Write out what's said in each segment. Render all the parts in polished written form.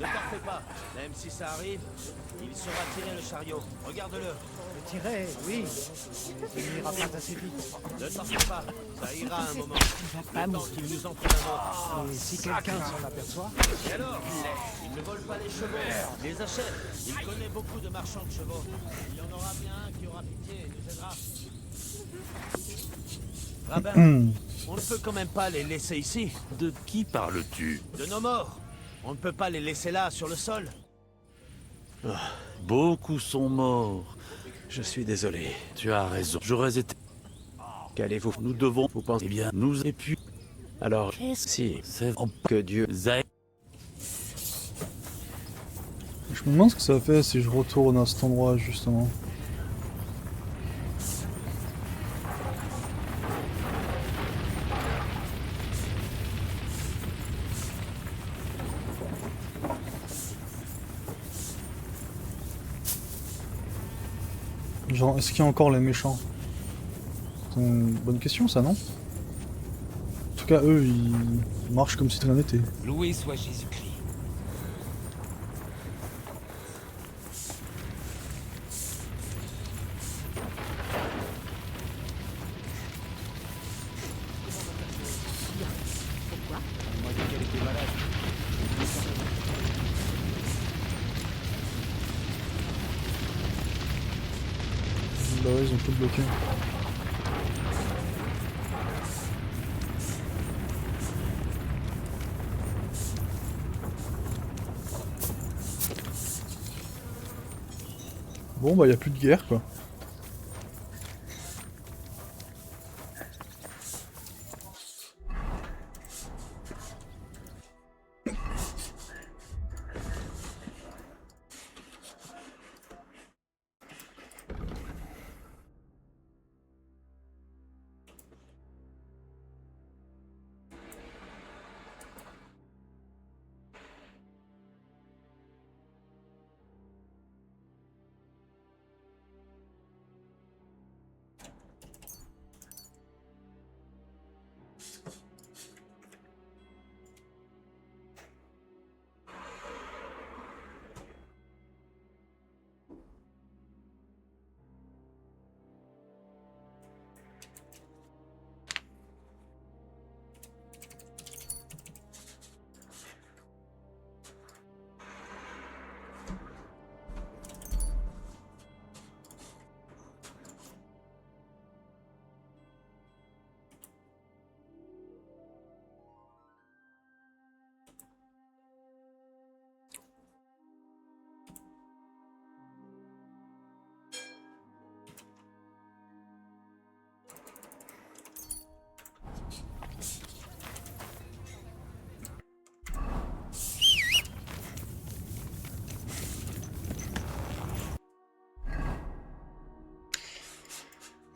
Ne t'en fais pas. Même si ça arrive, il saura tirer le chariot. Regarde-le. Le tirer, oui. Il n'ira pas assez vite. Ne t'en fais pas. Ça ira un moment. Il va pas Le temps mourir. qu'il nous en faut un autre. Et si quelqu'un s'en aperçoit, Et alors? Il ne vole pas les chevaux. Il les achète. Il connaît beaucoup de marchands de chevaux. Il y en aura bien un qui aura pitié et nous aidera. Rabbin, on ne peut quand même pas les laisser ici. De qui parles-tu? De nos morts. On ne peut pas les laisser là, sur le sol. Beaucoup sont morts. Je suis désolé. Tu as raison. J'aurais été... Qu'allez-vous? Nous devons... Vous pensez bien nous... Et puis... Alors, si, C'est... que Dieu... Zay... Je me demande ce que ça fait si je retourne à cet endroit justement. Genre, est-ce qu'il y a encore les méchants? C'est une bonne question ça, non? En tout cas, eux, ils marchent comme si de rien n'était. Loué soit Jésus-Christ. On m'a dit qu'elle était malade. Bah ouais, ils ont tout bloqué. Bon bah y a plus de guerre quoi.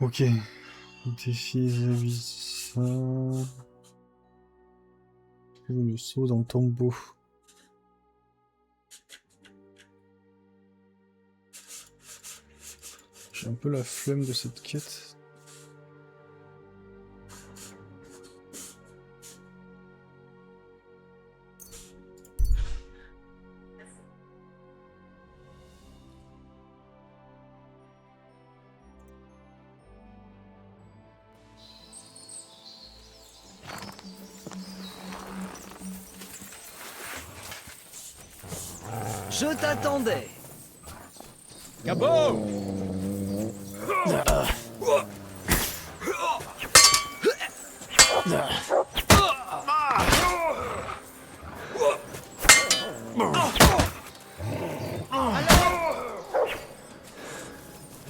Ok. Défi ça. Le saut dans le tombeau. J'ai un peu la flemme de cette quête. Je t'attendais. Cabot!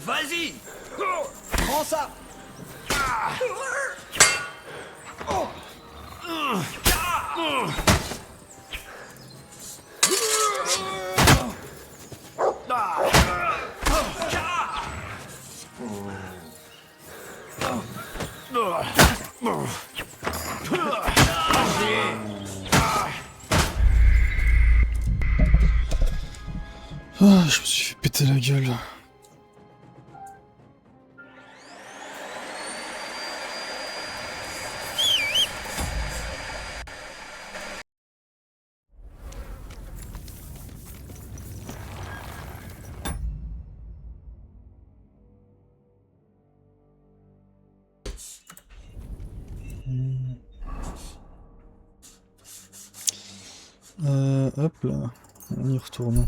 Vas-y. Prends ça. Ah, je me suis fait péter la gueule. Hop là, on y retourne.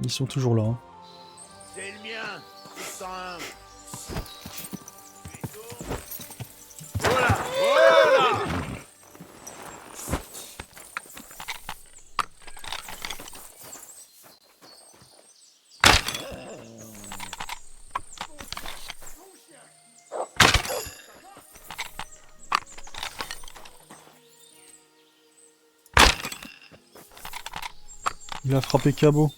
Ils sont toujours là. Hein. C'est le mien. 601. Il a frappé Cabot.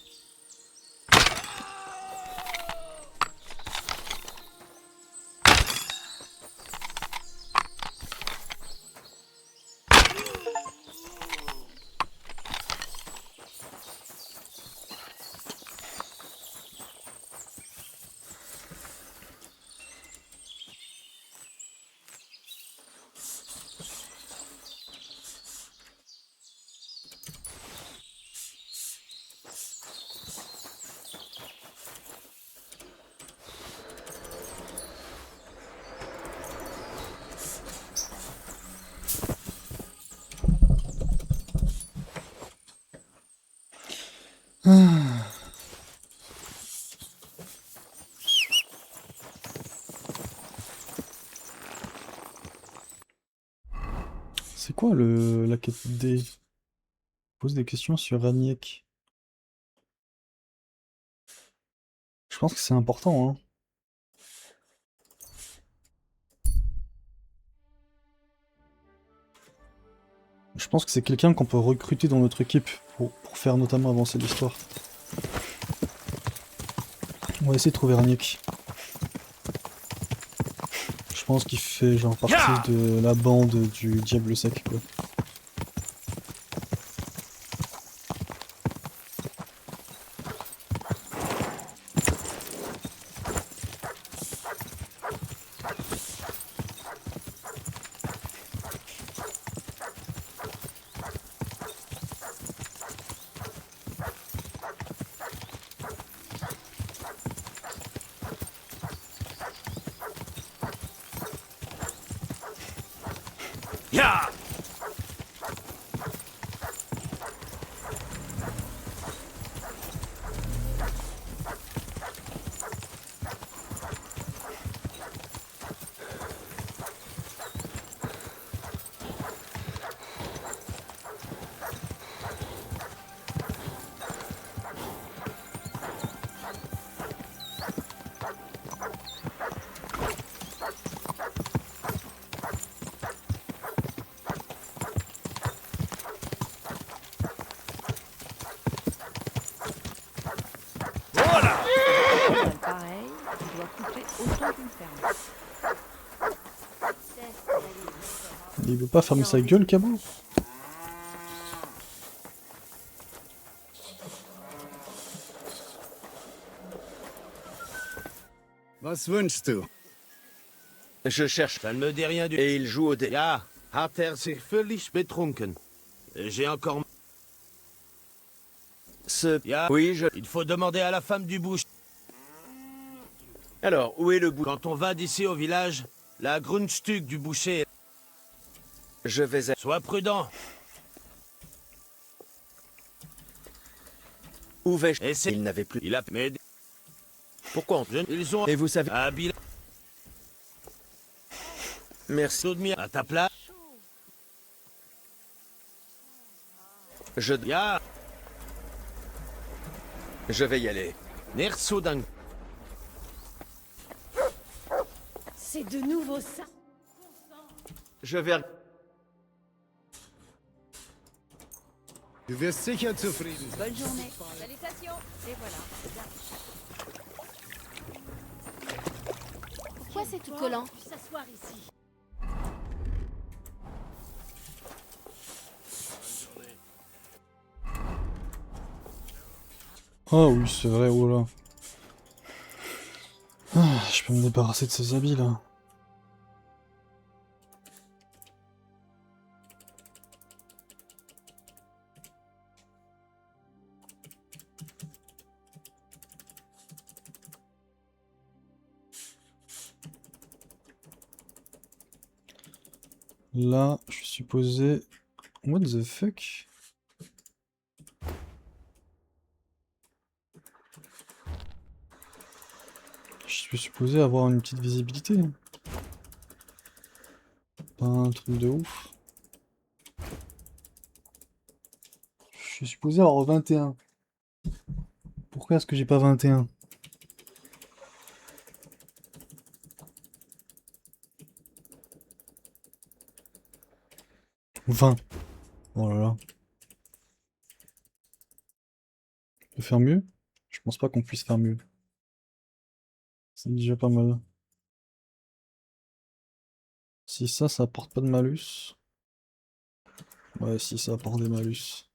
C'est quoi la quête D? Pose des questions sur Raniek. Je pense que c'est important, hein. Je pense que c'est quelqu'un qu'on peut recruter dans notre équipe pour faire notamment avancer l'histoire. On va essayer de trouver Raniek. Je pense qu'il fait genre partie de la bande du Diable Sec, quoi. Ya! Pareil, tu dois couper autant qu'une ferme. Il veut pas fermer sa gueule, Cabot? Was wünschst du? Je cherche. Ça ne me dit rien du... Et il joue au dé. Ja, hat sich völlig betrunken. J'ai encore... Ja, Oui, je... il faut demander à la femme du boucher. Alors, où est le bout? Quand on va d'ici au village, la Grundstück du boucher... Je vais... Sois prudent. Où vais-je? Et c'est... Il n'avait plus... Il a... Mais... Pourquoi Ils ont... Et vous savez... À Bill... Merci. À ta place. Je... Ja, Je vais y aller. Nersodank. C'est de nouveau ça. Je vais... Du wirst sicher zufrieden sein. Bonne journée. Salutations. Et voilà. Pourquoi c'est tout collant? S'asseoir ici. Ah oui, c'est vrai, oh là. Ah, je peux me débarrasser de ces habits, là. Là, je suis supposé... What the fuck? Je suis supposé avoir une petite visibilité. Pas un truc de ouf. Je suis supposé avoir 21. Pourquoi est-ce que j'ai pas 21? Ou 20. Oh là là. On peut faire mieux? Je pense pas qu'on puisse faire mieux. C'est déjà pas mal. Si ça apporte pas de malus. Ouais, si ça apporte des malus.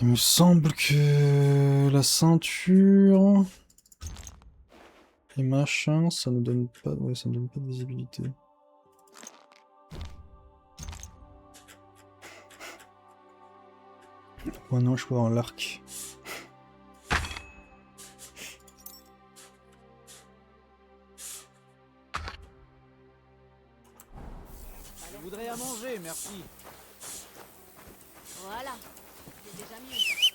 Il me semble que la ceinture et machin, ça nous donne pas, ouais, ça nous donne pas de visibilité. Ouais, non, je peux avoir l'arc. Je voudrais à manger, merci. Voilà. C'est déjà mieux.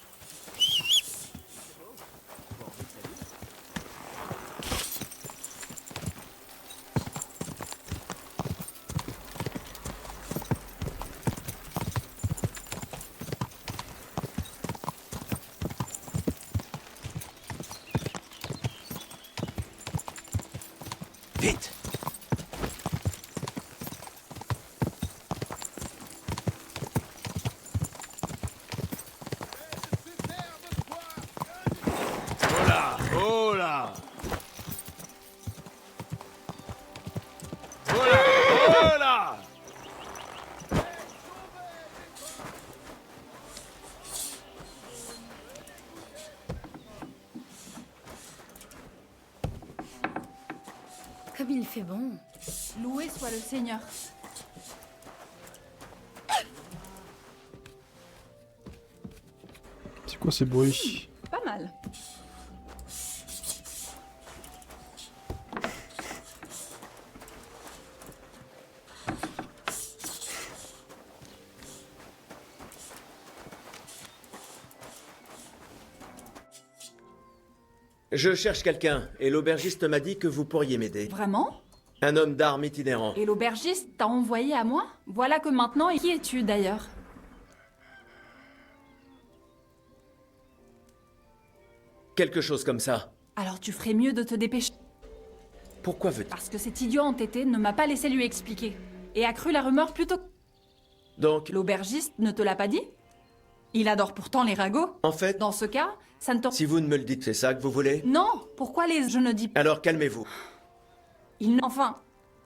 Vite! Voilà, voilà. Voilà, voilà. Comme il fait bon. Loué soit le Seigneur. C'est quoi ces bruits? Pas mal. Je cherche quelqu'un, et l'aubergiste m'a dit que vous pourriez m'aider. Vraiment? Un homme d'armes itinérant. Et l'aubergiste t'a envoyé à moi? Voilà que maintenant... Qui es-tu d'ailleurs? Quelque chose comme ça. Alors tu ferais mieux de te dépêcher. Pourquoi veux-tu... Parce que cet idiot entêté ne m'a pas laissé lui expliquer. Et a cru la rumeur plutôt... Donc, L'aubergiste ne te l'a pas dit? Il adore pourtant les ragots. en fait, Dans ce cas, ça ne te... si vous ne me le dites, c'est ça que vous voulez? Non! Pourquoi les... Je ne dis pas... Alors calmez-vous. Enfin,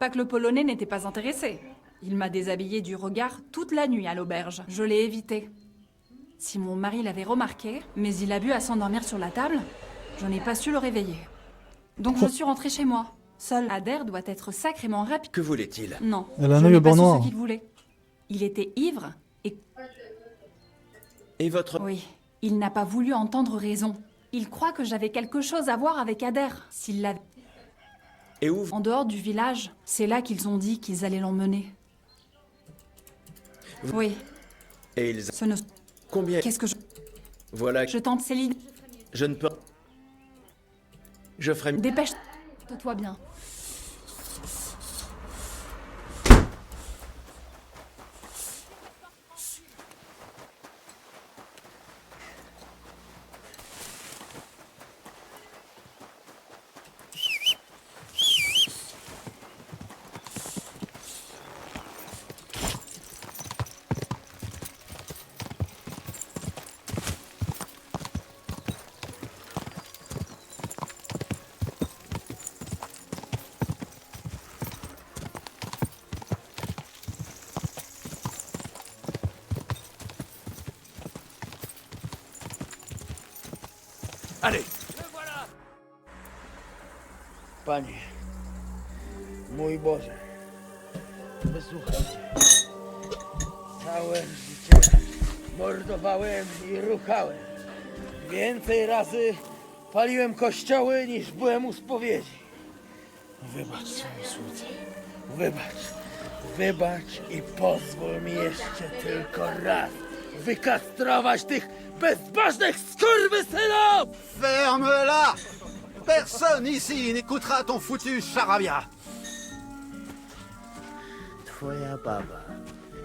pas que le Polonais n'était pas intéressé. Il m'a déshabillé du regard toute la nuit à l'auberge. Je l'ai évité. Si mon mari l'avait remarqué, mais il a bu à s'endormir sur la table, je n'ai pas su le réveiller. Donc je suis rentrée chez moi. Seul Adair doit être sacrément rapide. Que voulait-il? Non, Elle a un je œil n'ai au pas beurre su noir. ce qu'il voulait. Il était ivre et... Et votre... Oui, il n'a pas voulu entendre raison. Il croit que j'avais quelque chose à voir avec Adair. S'il l'avait... Et où... En dehors du village, c'est là qu'ils ont dit qu'ils allaient l'emmener. Oui, Et ils... ce ne... Combien... Qu'est-ce que je... Voilà, Je tente Céline. je ne peux... Je ferai... Dépêche-toi bien. Allez! Panie, mój Boże, wysłuchajcie. Całe życie mordowałem i ruchałem. Więcej razy paliłem kościoły niż byłem u spowiedzi. Wybacz swojej słudze. Wybacz i pozwól mi jeszcze tylko raz wykastrować tych bezbożnych skurwysynów! Ferme-la! Personne ici n'écoutera ton foutu charabia! Twoja baba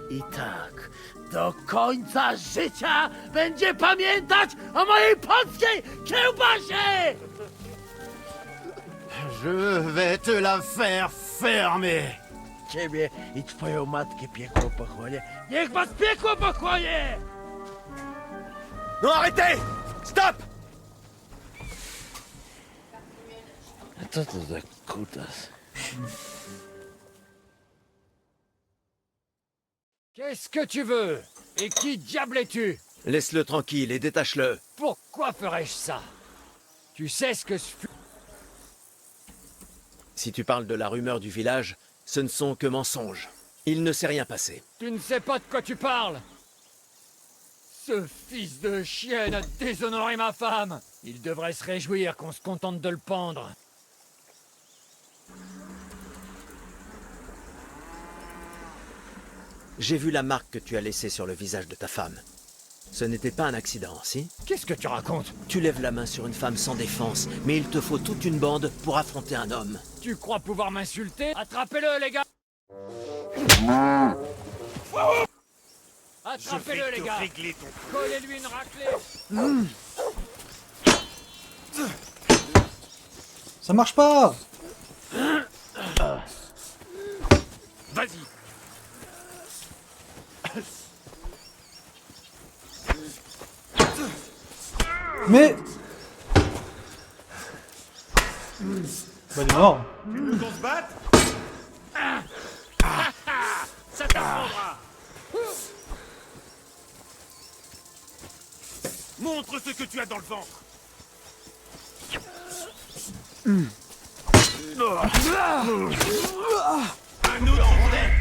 i tak do końca życia będzie pamiętać o mojej polskiej kiełbasie! Je vais te la faire fermer! Ciebie i twoją matkę piekło pochłonie. Niech was piekło pochłonie! Non, arrêtez! Stop! A co to za kutas? Qu'est-ce que tu veux? Et qui diable es-tu? Laisse-le tranquille et détache-le. Pourquoi ferais-je ça? Tu sais ce que je fus? Si tu parles de la rumeur du village, ce ne sont que mensonges. Il ne s'est rien passé. Tu ne sais pas de quoi tu parles. Ce fils de chienne a déshonoré ma femme. Il devrait se réjouir qu'on se contente de le pendre. J'ai vu la marque que tu as laissée sur le visage de ta femme. Ce n'était pas un accident, si? Qu'est-ce que tu racontes? Tu lèves la main sur une femme sans défense, mais il te faut toute une bande pour affronter un homme. Tu crois pouvoir m'insulter? Attrapez-le, les gars! Attrapez-le, les gars! Collez-lui une raclée! Ça marche pas! Vas-y! Mais... Bah il est mort. Tu veux qu'on se batte? Ça t'apprendra! Montre ce que tu as dans le ventre! Un autre rondelle!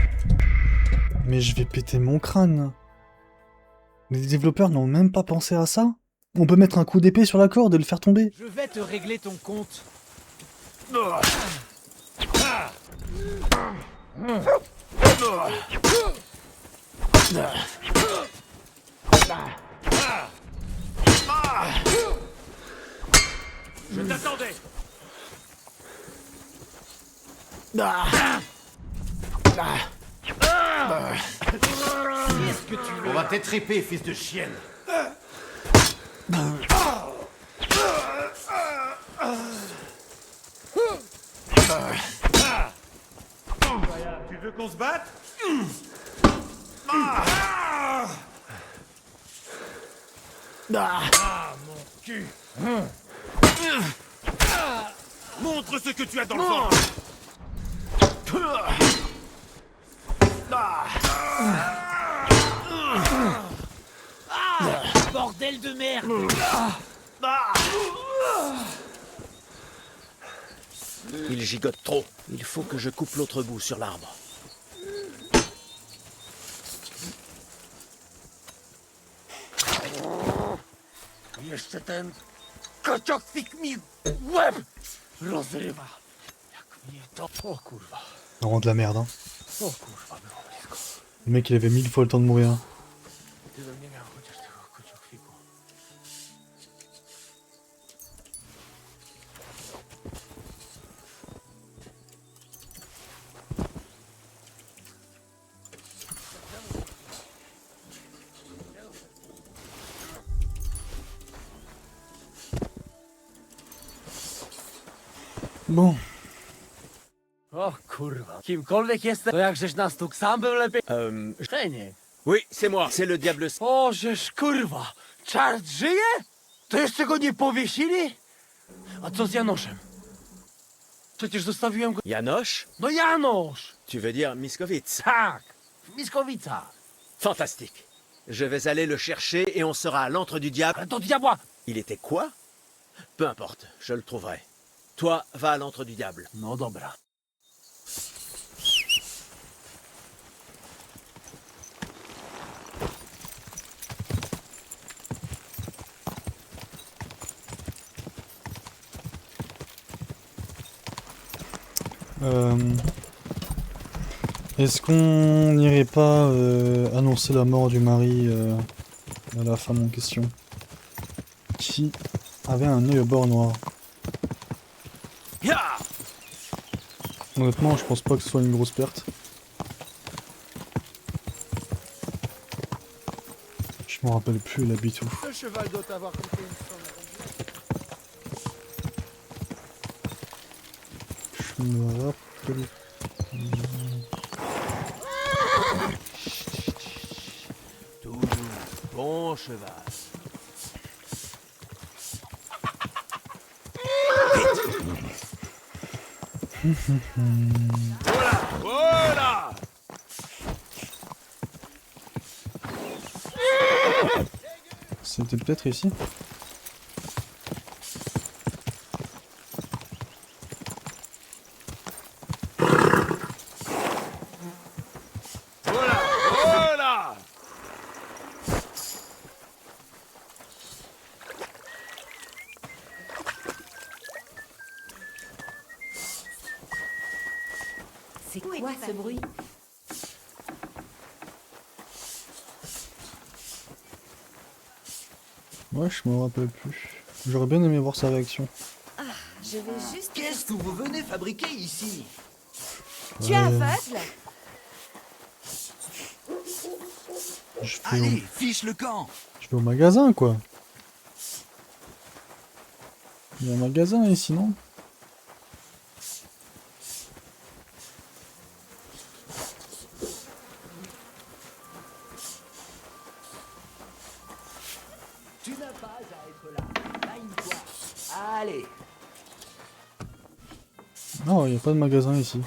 Mais je vais péter mon crâne. Les développeurs n'ont même pas pensé à ça? On peut mettre un coup d'épée sur la corde et le faire tomber. Je vais te régler ton compte. Je t'attendais! Qu'est-ce que tu veux? On va t'étriper, fils de chienne! Tu veux qu'on se batte? Montre ce que tu as dans le ventre! Bordel de merde! Il gigote trop. Il faut que je coupe l'autre bout sur l'arbre. Jeszcze ten kociokfik mi łeb rozrywa. Jak mnie to... O kurwa. Vraiment de la merde, hein. O kurwa, było blisko. Le mec il avait 1000 fois le temps de mourir. Gdybym nie miał chociaż tego kociokwiku. Bon. O kurwa. Kimkolwiek jesteś, to jakżeś nas tu sam był lepiej. Szenie. Oui, c'est moi. C'est le diable... O, żeż kurwa. Czart żyje? To jeszcze go nie powiesili? A co z Janoszem? Przecież zostawiłem go... Janosz? No Janosz! Tu veux dire Miskovic? Tak! W Miskowicach. Fantastique. Je vais aller le chercher et on sera à l'antre du diable. Ale do diabła! Il était quoi? Peu importe, je le trouverai. Toi, va à l'antre du diable. No dobra. Est-ce qu'on n'irait pas annoncer la mort du mari à la femme en question, qui avait un œil au bord noir? Honnêtement, je pense pas que ce soit une grosse perte. Je m'en rappelle plus, il habite où. Ce cheval doit avoir coûté une somme. Je me rappelle. Toujours bon cheval. Voilà. C'était peut-être ici. Voilà. C'est quoi ce bruit? Ouais, je me rappelle plus. J'aurais bien aimé voir sa réaction. Je vais juste... Qu'est-ce que vous venez fabriquer ici? Tu es aveugle? Je vais Allez, fiche le camp. au magasin, quoi. Il y a un magasin ici, non? Tu n'as pas à être là. Baigne-toi. Allez. Non, il n'y a pas de magasin ici.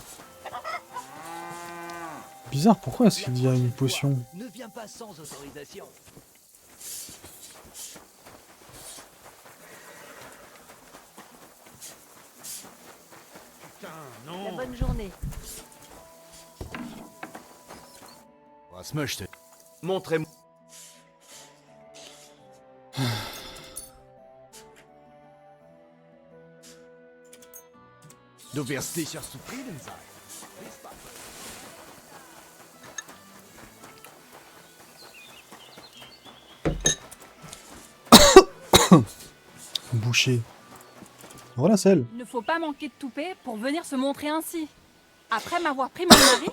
Bizarre, pourquoi est-ce qu'il y a une potion? Ne viens pas sans autorisation. Putain, La non. bonne journée. Was möchte? Montrez-moi. Du wirst sicher zufrieden sein. Boucher. Voilà celle. Il ne faut pas manquer de toupet pour venir se montrer ainsi. Après m'avoir pris mon mari,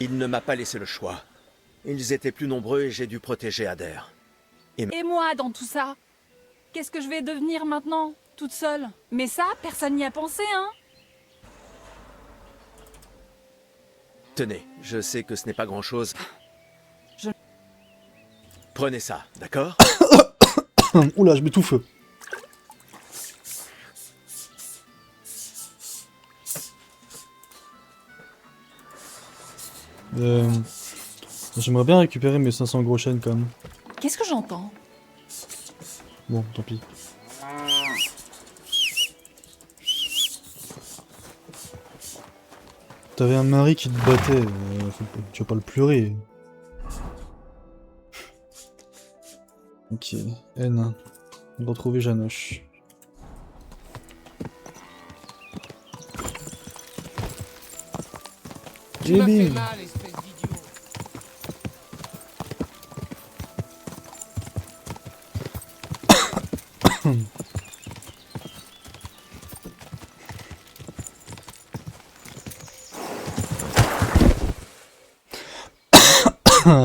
Il ne m'a pas laissé le choix. Ils étaient plus nombreux et j'ai dû protéger Adair. et moi dans tout ça. Qu'est-ce que je vais devenir maintenant, toute seule? Mais ça, personne n'y a pensé, hein? Tenez, je sais que ce n'est pas grand-chose. Je- Prenez ça, d'accord? Oula, je m'étouffe. J'aimerais bien récupérer mes 500 gros chênes quand même. Qu'est-ce que j'entends? Bon, tant pis. T'avais un mari qui te battait, tu vas pas le pleurer. Ok, N. Retrouver Janoche. Et bim.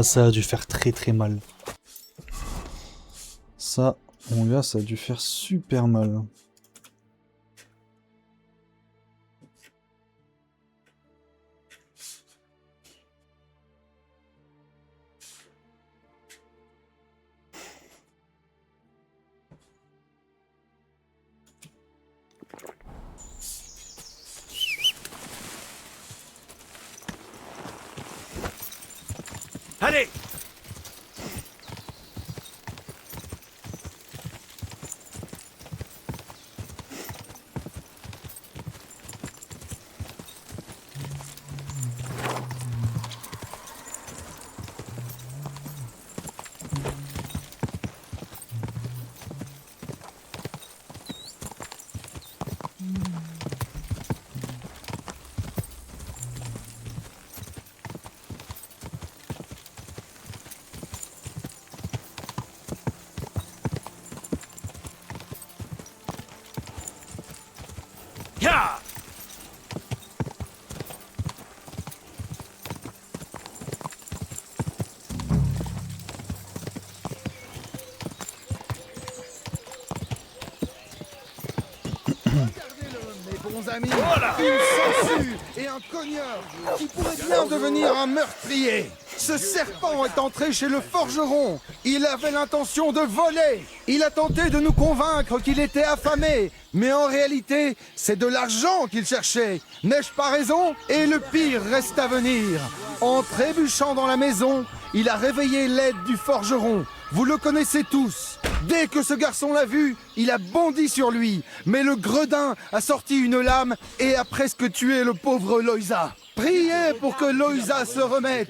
Ça a dû faire très mal. Ça, mon gars, ça a dû faire super mal. Allez. Ya! Mes bons amis, Voilà. une sangsue et un cogneur qui pourrait bien devenir un meurtrier. Ce serpent est entré chez le forgeron. Il avait l'intention de voler. Il a tenté de nous convaincre qu'il était affamé. Mais en réalité, c'est de l'argent qu'il cherchait. N'ai-je pas raison? Et le pire reste à venir. En trébuchant dans la maison, il a réveillé l'aide du forgeron. Vous le connaissez tous. Dès que ce garçon l'a vu, il a bondi sur lui. Mais le gredin a sorti une lame et a presque tué le pauvre Loïsa. Priez pour que Loïsa se remette.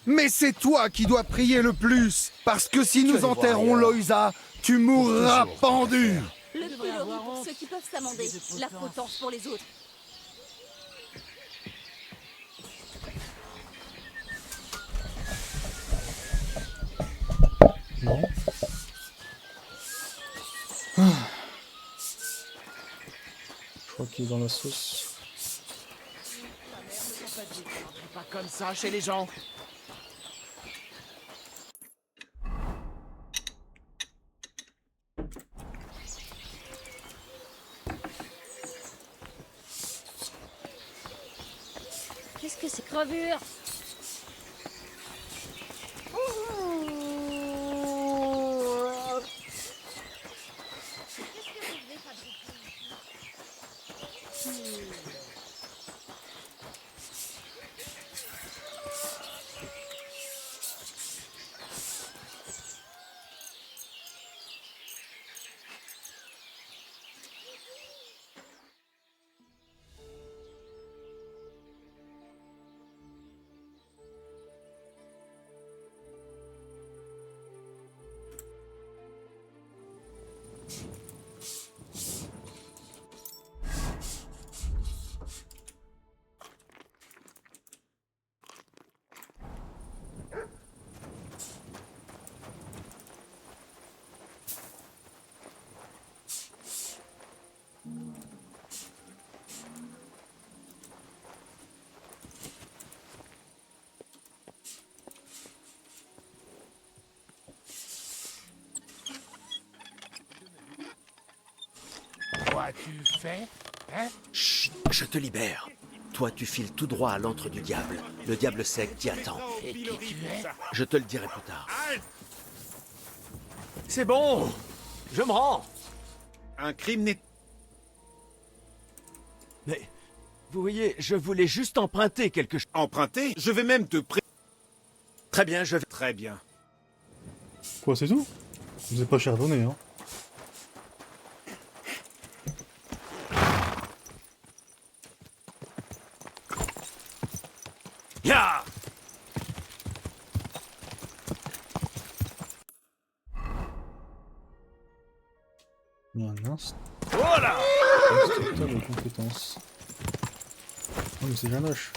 Mais c'est toi qui dois prier le plus. Parce que si nous enterrons Loïsa, tu mourras pendu. Le pilori pour ceux qui peuvent s'amender. La potence pour les autres. Non. Je crois qu'il est dans la sauce. Pas comme ça chez les gens. Qu'est-ce que c'est gravure? Qu'as-tu fait? Hein? Chut, je te libère. Toi, tu files tout droit à l'antre du diable. Le diable sec t'y attend. Et qui tu es? Je te le dirai plus tard. C'est bon. Je me rends. Un crime n'est... Mais, vous voyez, je voulais juste emprunter quelque chose. Emprunté? Je vais même te prêter. Très bien, je vais... Très bien. Quoi, c'est tout? Vous êtes pas cher donné, hein. Ya! Il y a un instant. Voilà! Instructeur de compétences. Oh, mais c'est Janoche.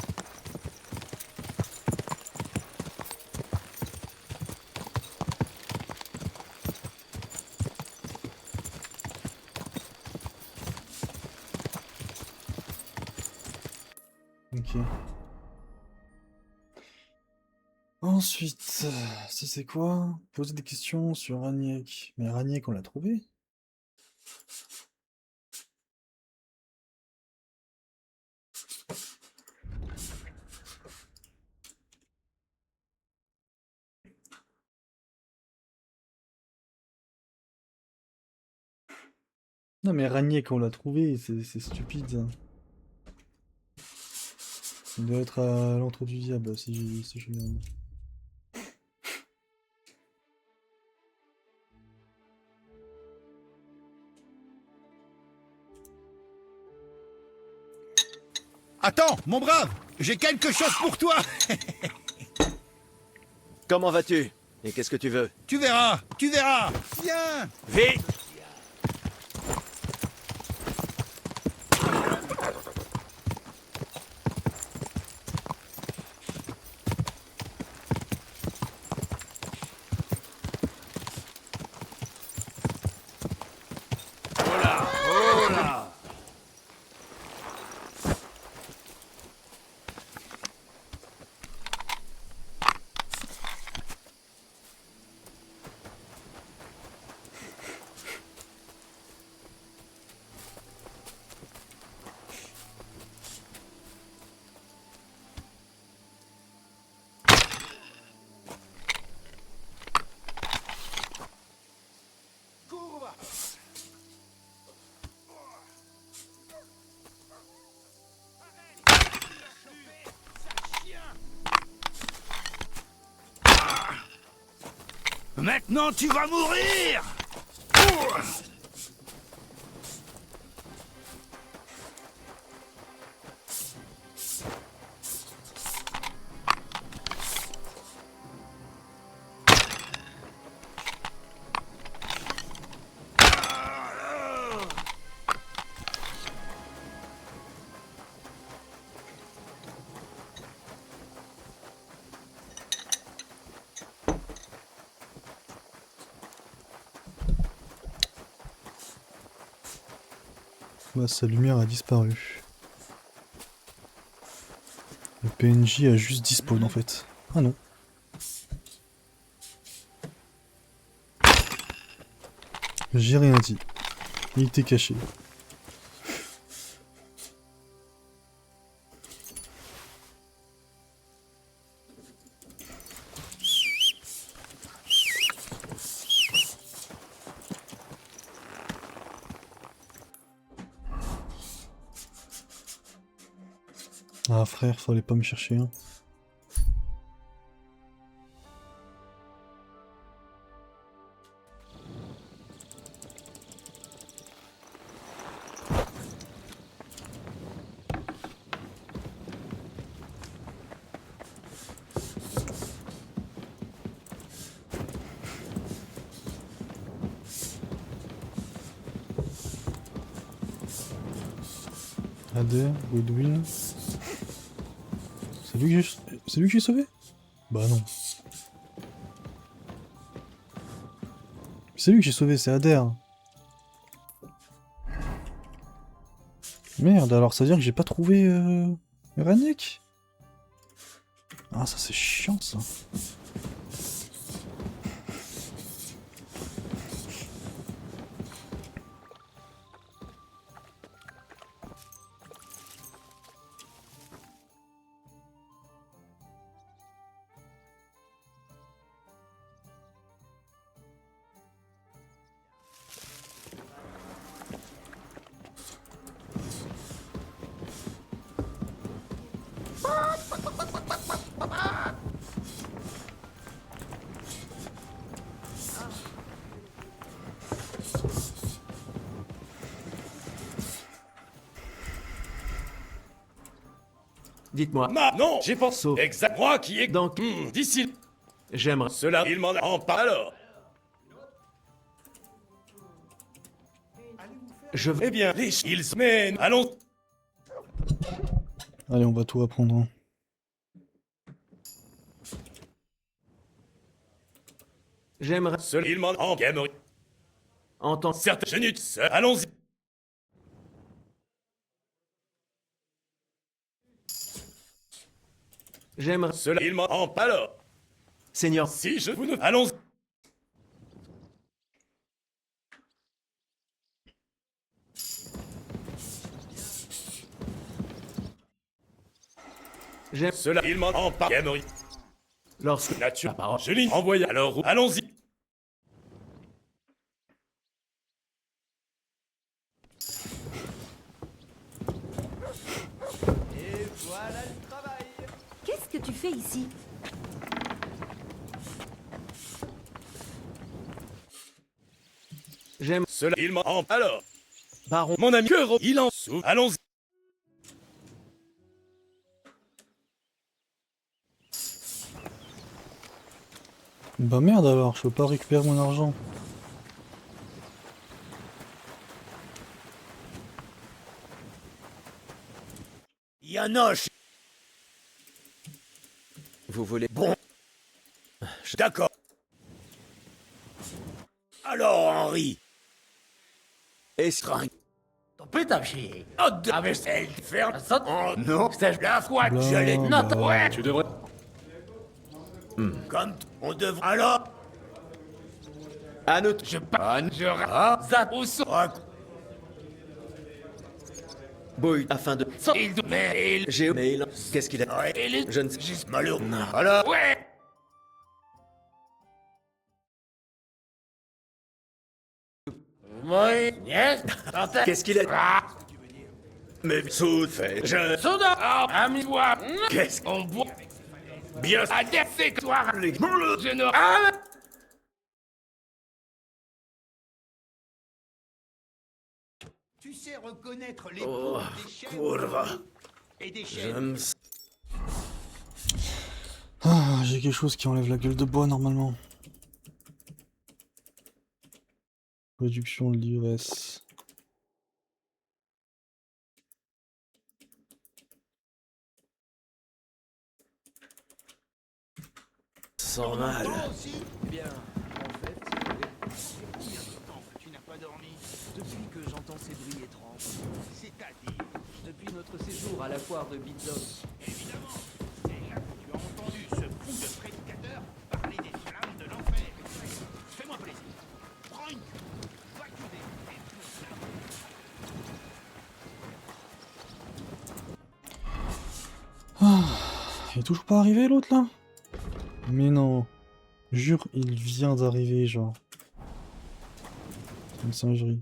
Ok. Ensuite, ça c'est quoi? Poser des questions sur Raniek. Mais Raniek, on l'a trouvé? Non mais Raniek, on l'a trouvé, c'est stupide. Ça. Il doit être à l'antre du diable, si je me... Attends, mon brave, j'ai quelque chose pour toi. Comment vas-tu? Et qu'est-ce que tu veux? Tu verras, tu verras. Viens. Vite! Voilà! Voilà! Maintenant, tu vas mourir! Bah, sa lumière a disparu. Le PNJ a juste dispawn en fait. Ah non. J'ai rien dit. Il était caché. Ah frère, fallait pas me chercher hein. Adair, Godwin. C'est lui que j'ai sauvé? Bah non. C'est lui que j'ai sauvé, c'est Adair. Merde, alors ça veut dire que j'ai pas trouvé Ranek? Ah ça c'est chiant ça. Dites-moi. Non, j'ai pensé. Sauf. Exact. Moi qui est. Donc, D'ici. j'aimerais... Cela, il m'en a en parle alors. Je veux... Eh bien, ils se mènent. Allons. Allez, on va tout apprendre. Hein. J'aimerais... Cela, il m'en en gamerie. En tant... Certes, minutes. Allons-y. J'aimerais... Cela, il m'en en parle alors. Seigneur, Si je vous ne. Allons-y. j'aime... Cela, il m'en en parle. Gamerie. Lorsque... Nature. La parole. Je l'ai envoyé. Alors, allons-y. Qu'est-ce que tu fais ici? J'aime... Cela, il m'en en alors. Baron... Mon ami, que il en souffle. Allons-y. Bah merde alors, je peux pas récupérer mon argent. Yanoche. Vous voulez... Bon. D'accord. Alors, Henri. Estringue... To pytam się jej. A vaisselle faire. Co? Non. Chcesz La fois que Bla, j'allais. No to... bla. Tu devrais. Comme on devrait. Alors. À nous... Je pa... Je ra. Za... Au son. Bouille... Afin de... Co? Mais il. J'ai... Mail... Qu'est-ce qu'il a... Ouais, il est. Je ne sais... Juste malheureux. Alors. Ouais. Moi... Nie? To te... Qu'est-ce qu'il a... A... Mais soude fait. Je. Cuda! A mi boit... Qu'est-ce qu'on boit? Bien. A defektoire... Je ne. A... sais reconnaître les Oh, pauvres des chèvres kurwa. et des Je chèvres. me... Ah, j'ai quelque chose qui enlève la gueule de bois normalement. Réduction de l'ivresse. sens mal. Toi aussi? Eh bien, en fait, Combien de temps que tu n'as pas dormi? depuis que j'entends ces bruits étranges, C'est-à-dire? depuis notre séjour à la foire de Bidzos, Évidemment, c'est là que tu as entendu ce fou de prédicateur parler des flammes de l'enfer. Fais-moi plaisir. Prends une queue. Va cuver et pousse là. Il est toujours pas arrivé l'autre là? Mais non. Jure, il vient d'arriver, genre. C'est une singerie.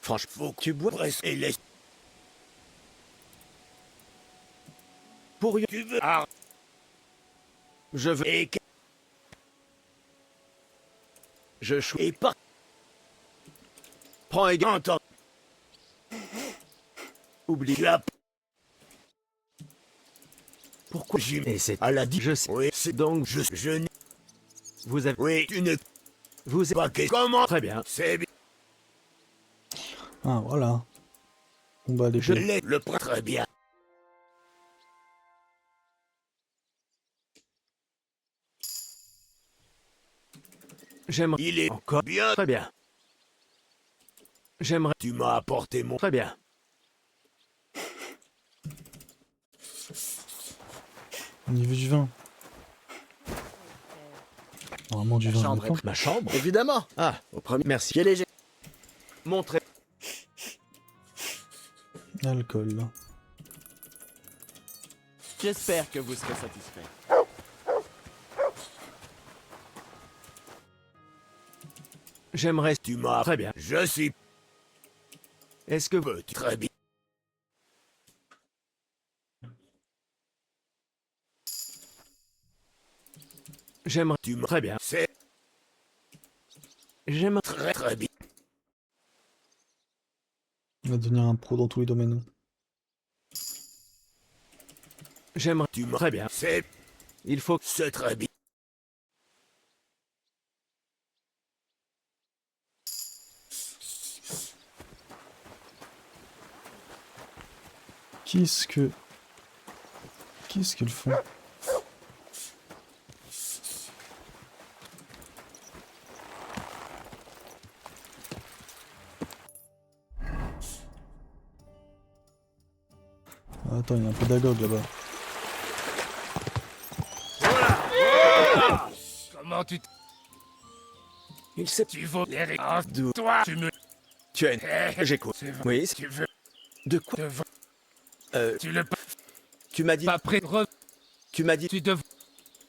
Franchement, faut que tu bois presque et laisse. Pour rien. Tu veux. Ah. Je veux. Et. Je choisis. Et pas. Prends également temps. Oublie la. Pourquoi j'y mets c'est à la dit je sais. Oui, c'est donc je n'ai. Vous avez. Oui, tu ne. Vous avez pas que. Comment? Très bien. C'est bien. Ah, voilà. Combat Je d'épée. l'ai le prend très bien. J'aimerais. Il est encore bien. Très bien. J'aimerais. Tu m'as apporté mon. Très bien. Au niveau du vin. Normalement du vin, je me Ma chambre, évidemment. Ah, au premier. Merci. Quel léger. Montrez. Alcool. j'espère que vous serez satisfait. J'aimerais. Tu m'as. Très bien. Je suis. Est-ce que veux-tu. Très bien. J'aimerais. Tu m'as. Très bien. C'est. J'aime très très bien. Il va devenir un pro dans tous les domaines. J'aimerais. Tu m'as. Très bien. C'est. Il faut. C'est très bien. Qu'est-ce qu'ils font? Ah, attends, il y a un pédagogue là-bas. Comment tu... Il sait. Tu vaux les règles. D'où. Toi, tu me... Tu es. J'écoute. C'est vrai. Oui. Tu veux... De quoi? Tu le... Tu m'as dit. Pas prêt de... Tu m'as dit. Tu dev...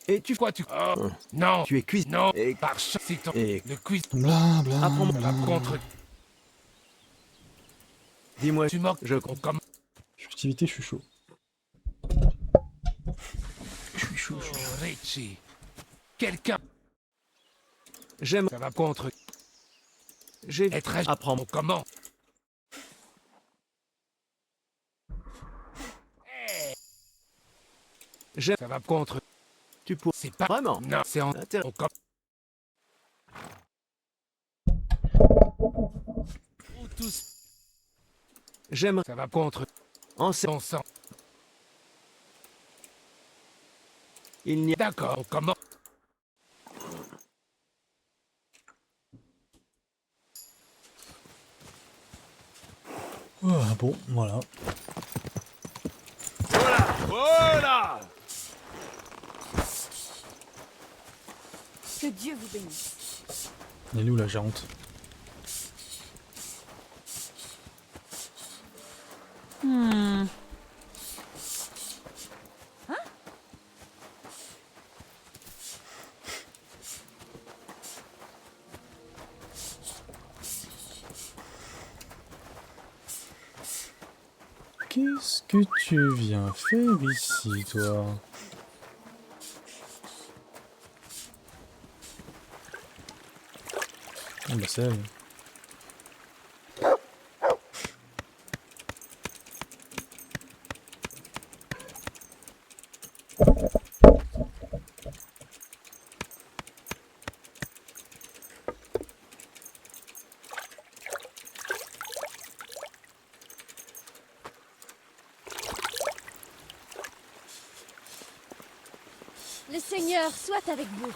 Et tu. Quoi tu... Oh, non. Tu es cuisine. Non. Et. Par chance, c'est ton... Et. Le quiz... Bla bla. Apprends-moi. bla. Pas contre... Dis-moi. Tu manques... Je compte. Comme... Furtivité, je suis chaud. Je suis chaud. Oh, Richie. Quelqu'un... J'aime. Ça va contre... J'ai. Être... Apprends. Comment? J'aime. Ça va contre... Tu pour. C'est pas... Vraiment. Non, c'est en... Intéressant. Comme... Ou tous... J'aime. Ça va contre... En Ton sang. Il n'y a. D'accord, comment? Ah bon, voilà. Voilà. Que Dieu vous bénisse. Elle est où la géante? Qu'est-ce que tu viens faire ici, toi? Ah bah c'est elle. Le Seigneur soit avec vous.